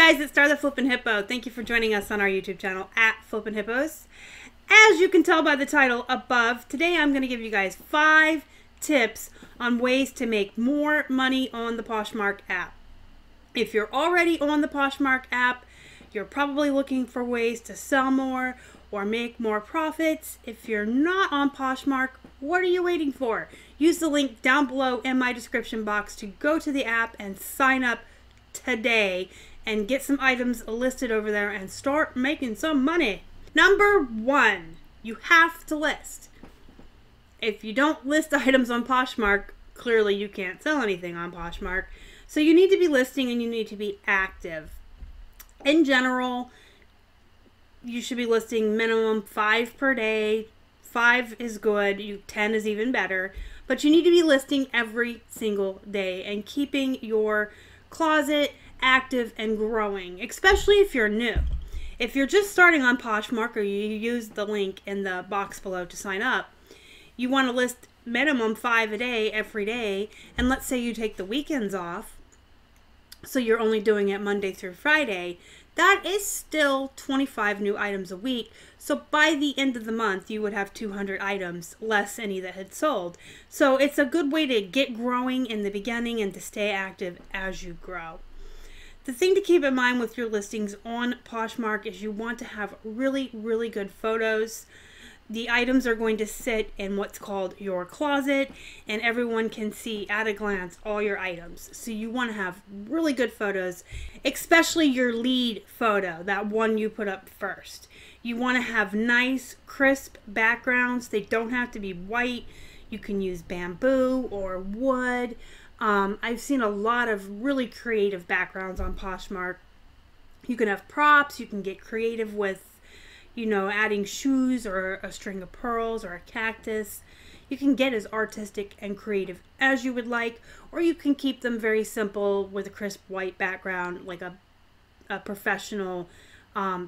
guys, it's Star the Flippin' Hippo. Thank you for joining us on our YouTube channel at Flippin' Hippos. As you can tell by the title above, today I'm going to give you guys 5 tips on ways to make more money on the Poshmark app. If you're already on the Poshmark app, you're probably looking for ways to sell more or make more profits. If you're not on Poshmark, what are you waiting for? Use the link down below in my description box to go to the app and sign up today and get some items listed over there and start making some money. Number 1, you have to list. If you don't list items on Poshmark, clearly you can't sell anything on Poshmark. So you need to be listing and you need to be active. In general, you should be listing minimum 5 per day. 5 is good, 10 is even better. But you need to be listing every single day and keeping your closet active and growing, especially if you're new. If you're just starting on Poshmark or you use the link in the box below to sign up, you want to list minimum 5 a day every day, and let's say you take the weekends off, so you're only doing it Monday through Friday, that is still 25 new items a week. So by the end of the month, you would have 200 items, less any that had sold. So it's a good way to get growing in the beginning and to stay active as you grow. The thing to keep in mind with your listings on Poshmark is you want to have really, really good photos. The items are going to sit in what's called your closet, and everyone can see at a glance all your items. So you want to have really good photos, especially your lead photo, that one you put up first. You want to have nice, crisp backgrounds. They don't have to be white. You can use bamboo or wood. I've seen a lot of really creative backgrounds on Poshmark. You can have props. You can get creative with, adding shoes or a string of pearls or a cactus. You can get as artistic and creative as you would like, or you can keep them very simple with a crisp white background like a professional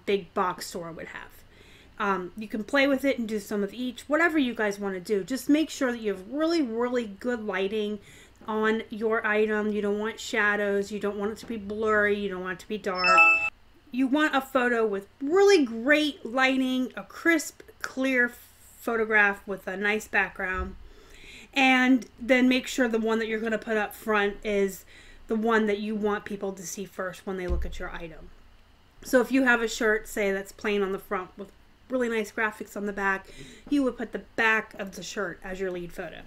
big box store would have. You can play with it and do some of each, whatever you guys want to do. Just make sure that you have really, really good lighting on your item. You don't want shadows. You don't want it to be blurry. You don't want it to be dark. You want a photo with really great lighting, a crisp, clear photograph with a nice background. And then make sure the one that you're going to put up front is the one that you want people to see first when they look at your item. So if you have a shirt, say, that's plain on the front with really nice graphics on the back, you would put the back of the shirt as your lead photo.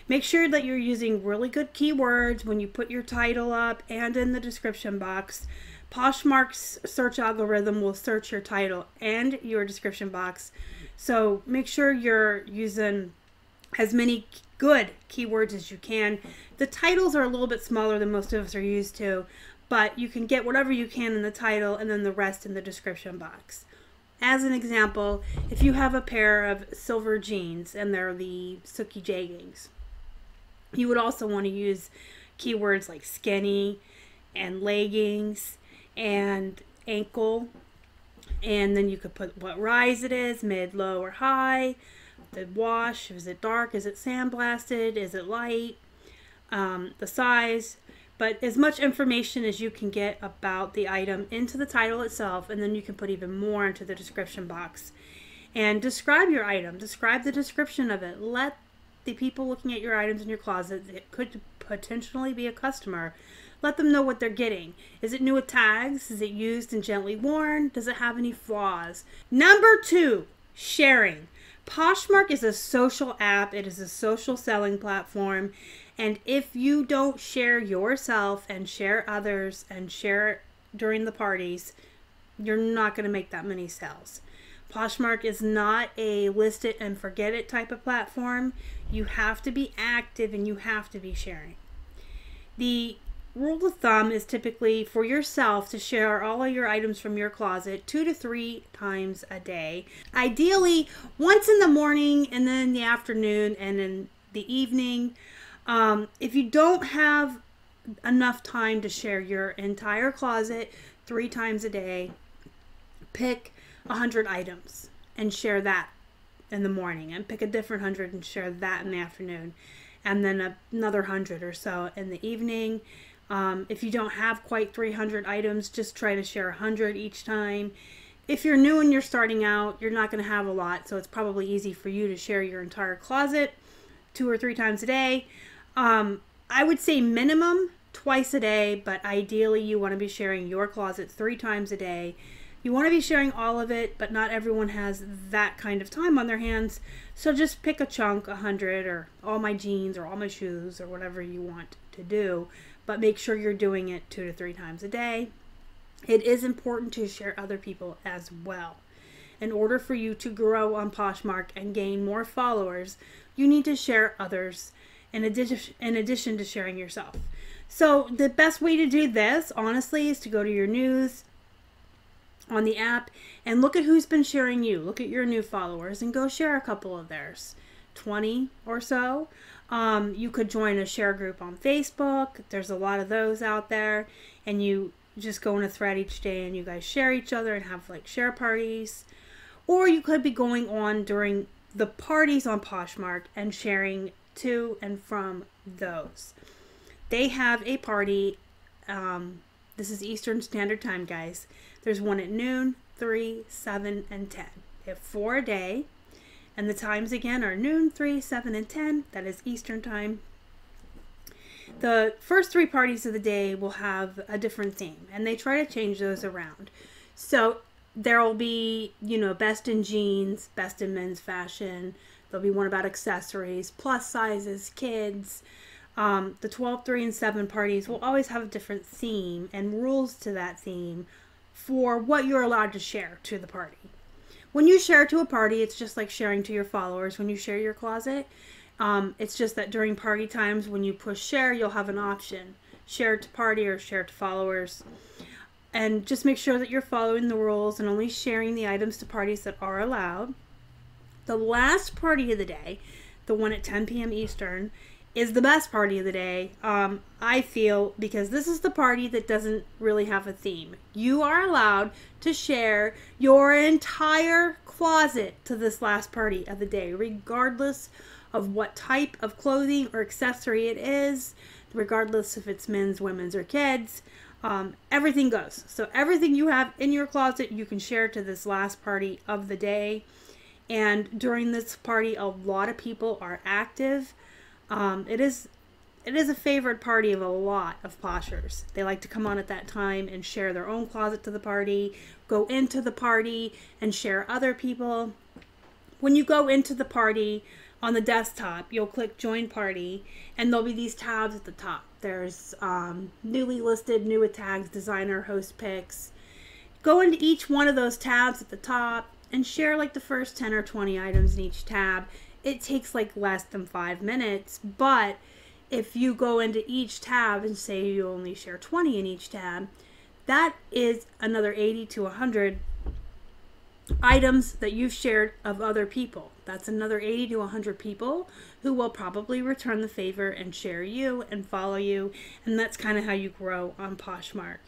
Make sure that you're using really good keywords when you put your title up and in the description box. Poshmark's search algorithm will search your title and your description box. So make sure you're using as many good keywords as you can. The titles are a little bit smaller than most of us are used to, but you can get whatever you can in the title and then the rest in the description box. As an example, if you have a pair of silver jeans and they're the Sookie jeggings, you would also want to use keywords like skinny and leggings and ankle, and then you could put what rise it is, mid, low, or high, the wash, is it dark, is it sandblasted, is it light, the size, but as much information as you can get about the item into the title itself, and then you can put even more into the description box. And describe your item, describe the description of it. Let the people looking at your items in your closet, it could potentially be a customer, let them know what they're getting. Is it new with tags? Is it used and gently worn? Does it have any flaws? Number 2, sharing. Poshmark is a social app. It is a social selling platform. And if you don't share yourself and share others and share during the parties, you're not going to make that many sales. Poshmark is not a list it and forget it type of platform. You have to be active and you have to be sharing. The rule of thumb is typically for yourself to share all of your items from your closet 2 to 3 times a day. Ideally, once in the morning and then in the afternoon and in the evening. If you don't have enough time to share your entire closet 3 times a day, pick 100 items and share that in the morning, and pick a different 100 and share that in the afternoon, and then another 100 or so in the evening. If you don't have quite 300 items, just try to share 100 each time. If you're new and you're starting out, you're not going to have a lot, so it's probably easy for you to share your entire closet 2 or 3 times a day. I would say minimum twice a day, but ideally you want to be sharing your closet 3 times a day. You want to be sharing all of it, but not everyone has that kind of time on their hands. So just pick a chunk, 100, or all my jeans, or all my shoes, or whatever you want to do. But make sure you're doing it 2 to 3 times a day. It is important to share other people as well. In order for you to grow on Poshmark and gain more followers, you need to share others in addition to sharing yourself. So the best way to do this, honestly, is to go to your news on the app and look at who's been sharing you. Look at your new followers and go share a couple of theirs, 20 or so. You could join a share group on Facebook. There's a lot of those out there, and you just go in a thread each day and you guys share each other and have like share parties. Or you could be going on during the parties on Poshmark and sharing to and from those. They have a party. This is Eastern Standard Time, guys. There's one at noon, 3, 7, and 10. They have 4 a day. And the times again are noon, 3, 7, and 10. That is Eastern Time. The first 3 parties of the day will have a different theme, and they try to change those around. So there will be, best in jeans, best in men's fashion. There'll be one about accessories, plus sizes, kids. The 12, 3, and 7 parties will always have a different theme and rules to that theme for what you're allowed to share to the party. When you share to a party, it's just like sharing to your followers when you share your closet. It's just that during party times, when you push share, you'll have an option. Share to party or share to followers. And just make sure that you're following the rules and only sharing the items to parties that are allowed. The last party of the day, the one at 10 p.m. Eastern, is the best party of the day, I feel, because this is the party that doesn't really have a theme. You are allowed to share your entire closet to this last party of the day, regardless of what type of clothing or accessory it is, regardless if it's men's, women's, or kids. Everything goes. So everything you have in your closet, you can share to this last party of the day. And during this party, a lot of people are active. It is a favorite party of a lot of poshers. They like to come on at that time and share their own closet to the party, go into the party and share other people. When you go into the party on the desktop, you'll click join party and there'll be these tabs at the top. There's newly listed, new with tags, designer, host picks. Go into each one of those tabs at the top and share like the first 10 or 20 items in each tab. It takes like less than 5 minutes, but if you go into each tab and say you only share 20 in each tab, that is another 80 to 100 items that you've shared of other people. That's another 80 to 100 people who will probably return the favor and share you and follow you, and that's kind of how you grow on Poshmark.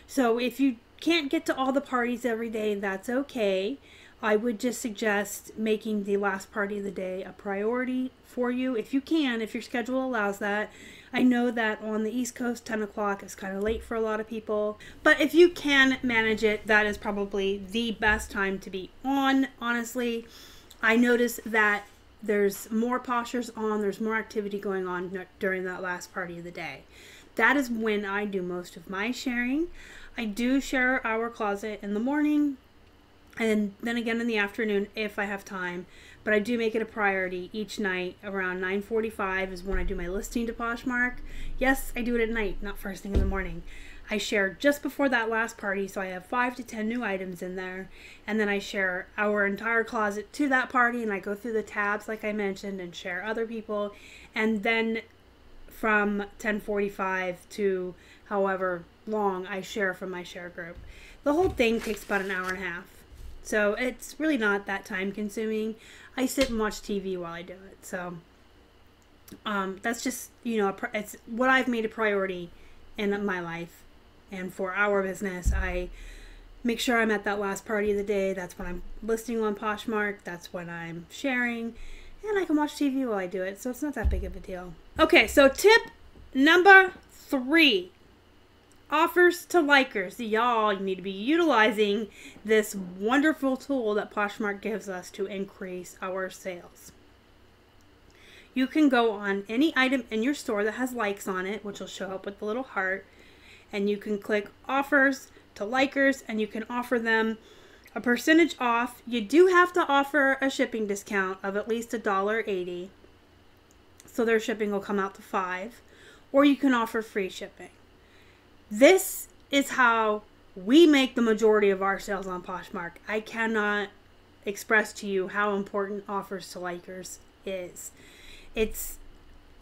So if you can't get to all the parties every day, that's okay. I would just suggest making the last party of the day a priority for you if you can, if your schedule allows that. I know that on the East Coast, 10 o'clock is kind of late for a lot of people, but if you can manage it, that is probably the best time to be on, honestly. I notice that there's more poshers on, there's more activity going on during that last party of the day. That is when I do most of my sharing. I do share our closet in the morning, and then again in the afternoon if I have time, but I do make it a priority each night. Around 9:45 is when I do my listing to Poshmark. Yes, I do it at night, not first thing in the morning. I share just before that last party, so I have 5 to 10 new items in there, and then I share our entire closet to that party, and I go through the tabs like I mentioned and share other people, and then from 10:45 to however long I share from my share group. The whole thing takes about an hour and a half. So it's really not that time consuming. I sit and watch TV while I do it. So that's just, it's what I've made a priority in my life. And for our business, I make sure I'm at that last party of the day. That's when I'm listing on Poshmark. That's when I'm sharing. And I can watch TV while I do it. So it's not that big of a deal. Okay, so tip number 3. offers to likers. Y'all, you need to be utilizing this wonderful tool that Poshmark gives us to increase our sales. You can go on any item in your store that has likes on it, which will show up with the little heart, and you can click offers to likers, and you can offer them a percentage off. You do have to offer a shipping discount of at least $1.80, so their shipping will come out to $5, or you can offer free shipping. This is how we make the majority of our sales on Poshmark. I cannot express to you how important offers to likers is.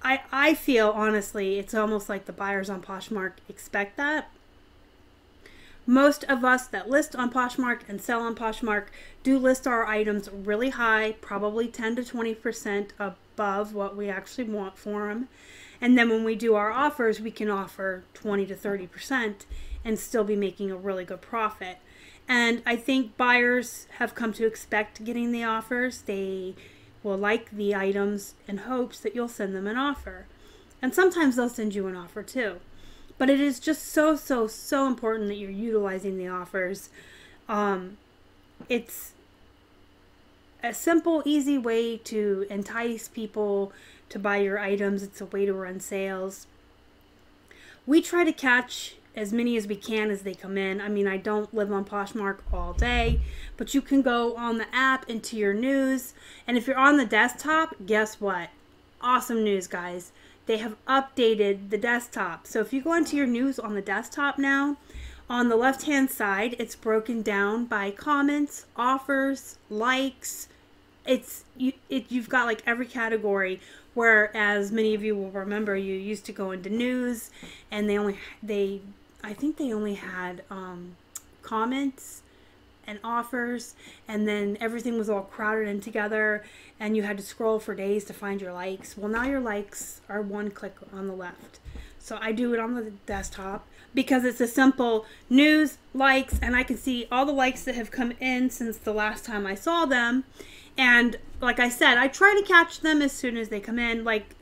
I feel, honestly, it's almost like the buyers on Poshmark expect that. Most of us that list on Poshmark and sell on Poshmark do list our items really high, probably 10 to 20% above what we actually want for them. And then when we do our offers, we can offer 20 to 30% and still be making a really good profit. And I think buyers have come to expect getting the offers. They will like the items in hopes that you'll send them an offer. And sometimes they'll send you an offer too. But it is just so important that you're utilizing the offers. It's a simple, easy way to entice people to buy your items. It's a way to run sales. We try to catch as many as we can as they come in. I mean, I don't live on Poshmark all day, but you can go on the app into your news. And if you're on the desktop, guess what? Awesome news, guys. They have updated the desktop. So if you go into your news on the desktop now, on the left-hand side, it's broken down by comments, offers, likes. You've got like every category. Whereas many of you will remember, you used to go into news, and I think they only had comments and offers, and then everything was all crowded in together, and you had to scroll for days to find your likes. Well, now your likes are one click on the left. So I do it on the desktop because it's a simple news, likes, and I can see all the likes that have come in since the last time I saw them. And like I said, I try to catch them as soon as they come in, like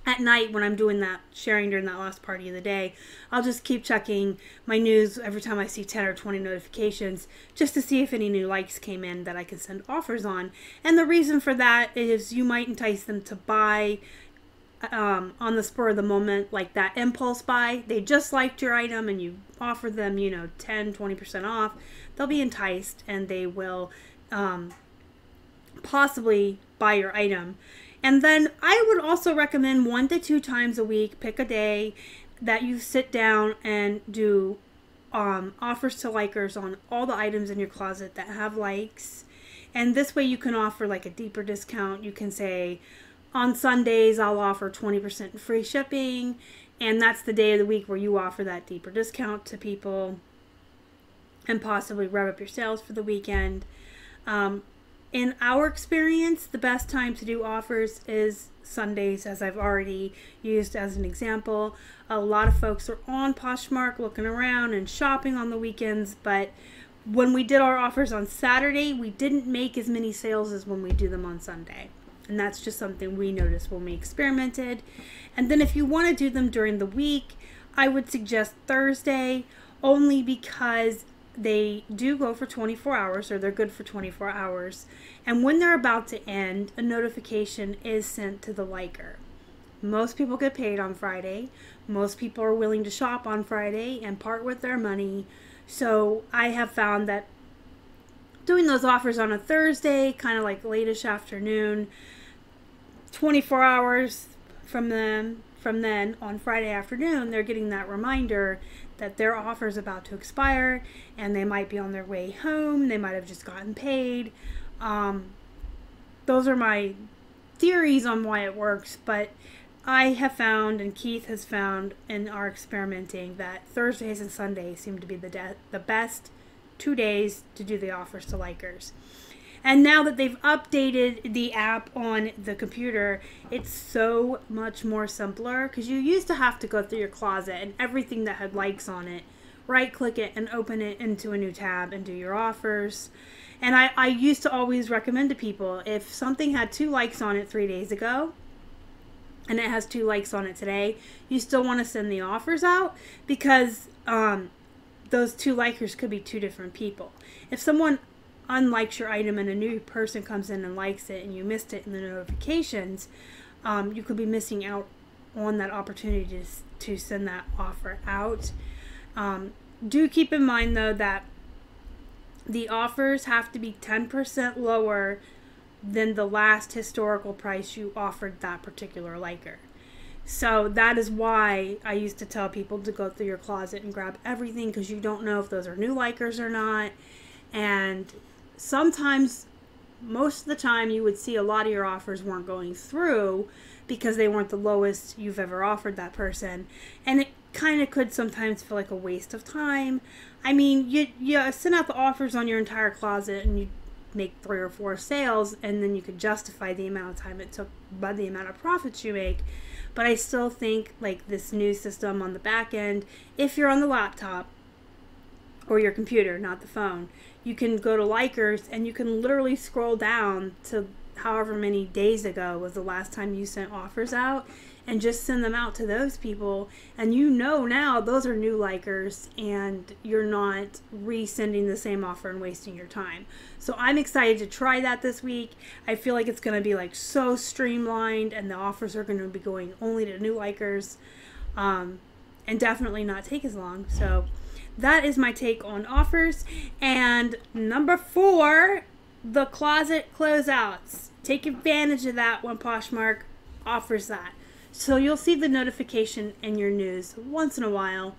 at night when I'm doing that, sharing during that last party of the day. I'll just keep checking my news every time I see 10 or 20 notifications just to see if any new likes came in that I can send offers on. And the reason for that is you might entice them to buy on the spur of the moment, like that impulse buy. They just liked your item and you offer them, 10, 20% off. They'll be enticed and they will possibly buy your item. And then I would also recommend 1 to 2 times a week, pick a day that you sit down and do offers to likers on all the items in your closet that have likes. And this way you can offer like a deeper discount. You can say, on Sundays, I'll offer 20% free shipping. And that's the day of the week where you offer that deeper discount to people and possibly rev up your sales for the weekend. In our experience, the best time to do offers is Sundays, as I've already used as an example. A lot of folks are on Poshmark looking around and shopping on the weekends, but when we did our offers on Saturday, we didn't make as many sales as when we do them on Sunday. And that's just something we noticed when we experimented. And then if you want to do them during the week, I would suggest Thursday, only because they do go for 24 hours, or they're good for 24 hours. And when they're about to end, a notification is sent to the liker. Most people get paid on Friday. Most people are willing to shop on Friday and part with their money. So I have found that doing those offers on a Thursday, kind of like late-ish afternoon, 24 hours from then on Friday afternoon, they're getting that reminder that their offer is about to expire and they might be on their way home. They might have just gotten paid. Those are my theories on why it works, but I have found, and Keith has found in our experimenting, that Thursdays and Sundays seem to be the best 2 days to do the offers to likers. And now that they've updated the app on the computer, it's so much more simpler, because you used to have to go through your closet and everything that had likes on it, right click it and open it into a new tab and do your offers. And I used to always recommend to people, if something had 2 likes on it 3 days ago, and it has 2 likes on it today, you still want to send the offers out, because those 2 likers could be 2 different people. If someone unlikes your item and a new person comes in and likes it and you missed it in the notifications, you could be missing out on that opportunity to send that offer out. Do keep in mind though that the offers have to be 10% lower than the last historical price you offered that particular liker. So that is why I used to tell people to go through your closet and grab everything, because you don't know if those are new likers or not. And sometimes, most of the time, you would see a lot of your offers weren't going through because they weren't the lowest you've ever offered that person. And it kind of could sometimes feel like a waste of time. I mean, you send out the offers on your entire closet and you make 3 or 4 sales, and then you could justify the amount of time it took by the amount of profits you make. But I still think like this new system on the back end, if you're on the laptop or your computer, not the phone, you can go to likers and you can literally scroll down to however many days ago was the last time you sent offers out, and just send them out to those people. And you know now those are new likers, and you're not resending the same offer and wasting your time. So I'm excited to try that this week. I feel like it's going to be like so streamlined, and the offers are going to be going only to new likers, and definitely not take as long. So that is my take on offers. And number 4, the closet closeouts. Take advantage of that when Poshmark offers that. So you'll see the notification in your news once in a while.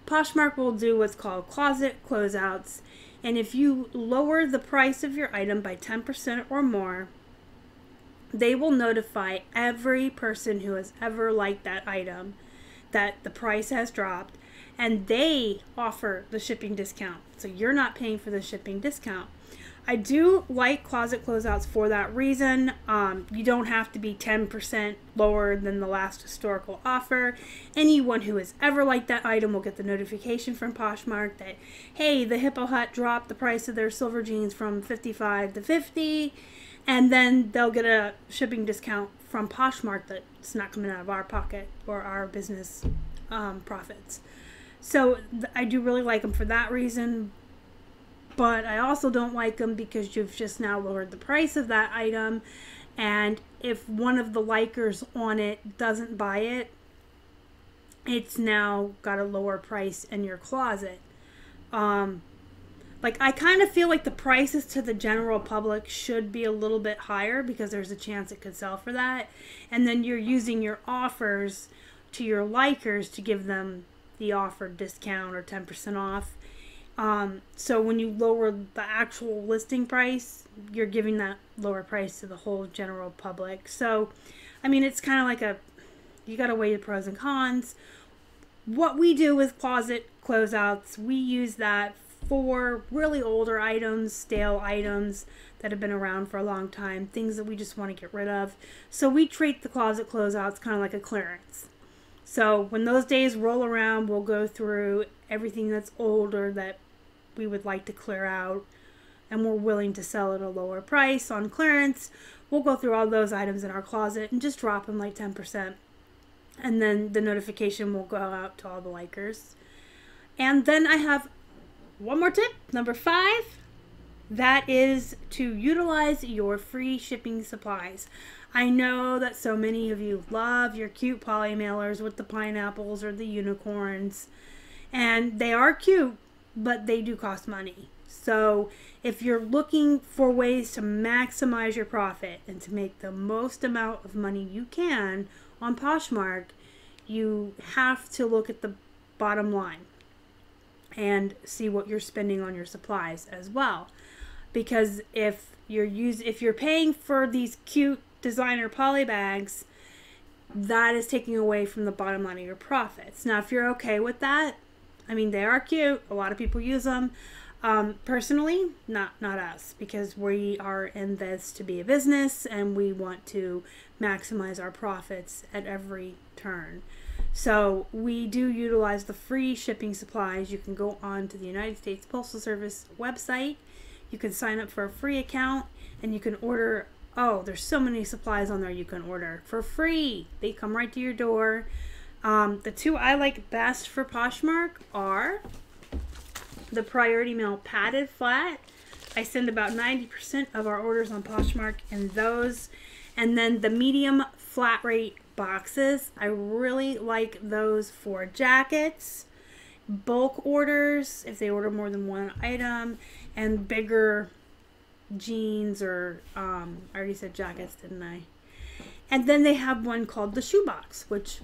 Poshmark will do what's called closet closeouts. And if you lower the price of your item by 10% or more, they will notify every person who has ever liked that item that the price has dropped, and they offer the shipping discount. So you're not paying for the shipping discount. I do like closet closeouts for that reason. You don't have to be 10% lower than the last historical offer. Anyone who has ever liked that item will get the notification from Poshmark that, hey, the Hippo Hut dropped the price of their silver jeans from $55 to $50, and then they'll get a shipping discount from Poshmark that's not coming out of our pocket or our business profits. So I do really like them for that reason. But I also don't like them because you've just now lowered the price of that item. And if one of the likers on it doesn't buy it, it's now got a lower price in your closet. Like, I kind of feel like the prices to the general public should be a little bit higher, because there's a chance it could sell for that. And then you're using your offers to your likers to give them the offered discount or 10% off. So when you lower the actual listing price, you're giving that lower price to the whole general public. So, I mean, it's kind of like you got to weigh the pros and cons. What we do with closet closeouts, we use that for really older items, stale items that have been around for a long time, things that we just want to get rid of. So we treat the closet closeouts kind of like a clearance. So when those days roll around, we'll go through everything that's older that we would like to clear out, and we're willing to sell at a lower price on clearance. We'll go through all those items in our closet and just drop them like 10%. And then the notification will go out to all the likers. And then I have one more tip, number 5. That is to utilize your free shipping supplies. I know that so many of you love your cute polymailers with the pineapples or the unicorns. And they are cute, but they do cost money. So if you're looking for ways to maximize your profit and to make the most amount of money you can on Poshmark, you have to look at the bottom line and see what you're spending on your supplies as well. Because if you're paying for these cute designer poly bags, that is taking away from the bottom line of your profits. Now, if you're okay with that, I mean, they are cute. A lot of people use them. Personally, not us, because we are in this to be a business and we want to maximize our profits at every turn. So we do utilize the free shipping supplies. You can go on to the United States Postal Service website. You can sign up for a free account and you can order Oh, there's so many supplies on there you can order for free. They come right to your door. The two I like best for Poshmark are the Priority Mail Padded Flat. I send about 90% of our orders on Poshmark in those. And then the medium flat rate boxes. I really like those for jackets, bulk orders, if they order more than one item, and bigger jeans or, I already said jackets, didn't I? And then they have one called the shoebox, which,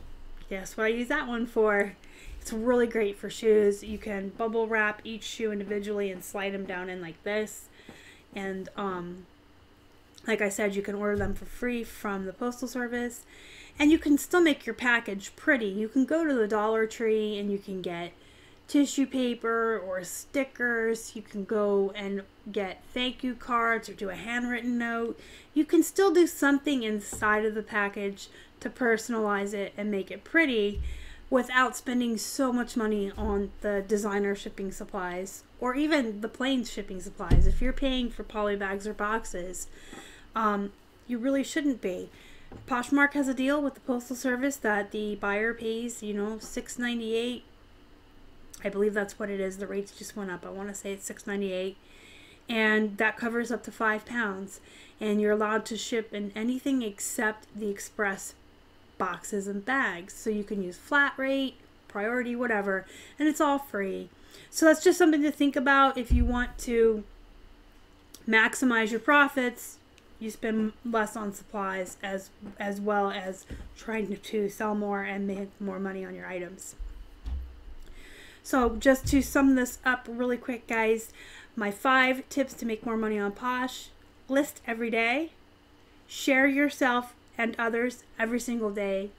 guess what I use that one for? It's really great for shoes. You can bubble wrap each shoe individually and slide them down in like this. And like I said, you can order them for free from the Postal Service. And you can still make your package pretty. You can go to the Dollar Tree and you can get tissue paper or stickers. You can go and get thank you cards or do a handwritten note. You can still do something inside of the package to personalize it and make it pretty without spending so much money on the designer shipping supplies or even the plain shipping supplies. If you're paying for poly bags or boxes, you really shouldn't be. Poshmark has a deal with the Postal Service that the buyer pays, you know, $6.98. I believe that's what it is. The rates just went up. I want to say it's $6.98. And that covers up to 5 pounds. And you're allowed to ship in anything except the express boxes and bags. So you can use flat rate, priority, whatever. And it's all free. So that's just something to think about if you want to maximize your profits. You spend less on supplies as well as trying to sell more and make more money on your items. So just to sum this up really quick, guys, my 5 tips to make more money on Posh: list every day, share yourself and others every single day,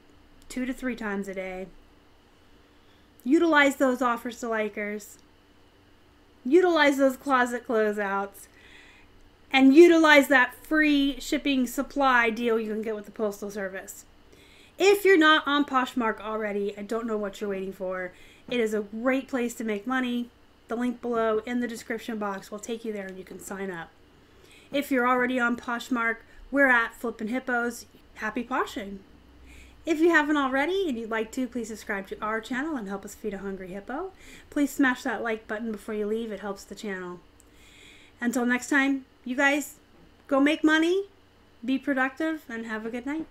2 to 3 times a day, utilize those offers to likers, utilize those closet closeouts, and utilize that free shipping supply deal you can get with the Postal Service. If you're not on Poshmark already, I don't know what you're waiting for. It is a great place to make money. The link below in the description box will take you there and you can sign up. If you're already on Poshmark, we're at Flippin' Hippos. Happy poshing! If you haven't already and you'd like to, please subscribe to our channel and help us feed a hungry hippo. Please smash that like button before you leave. It helps the channel. Until next time, you guys go make money, be productive, and have a good night.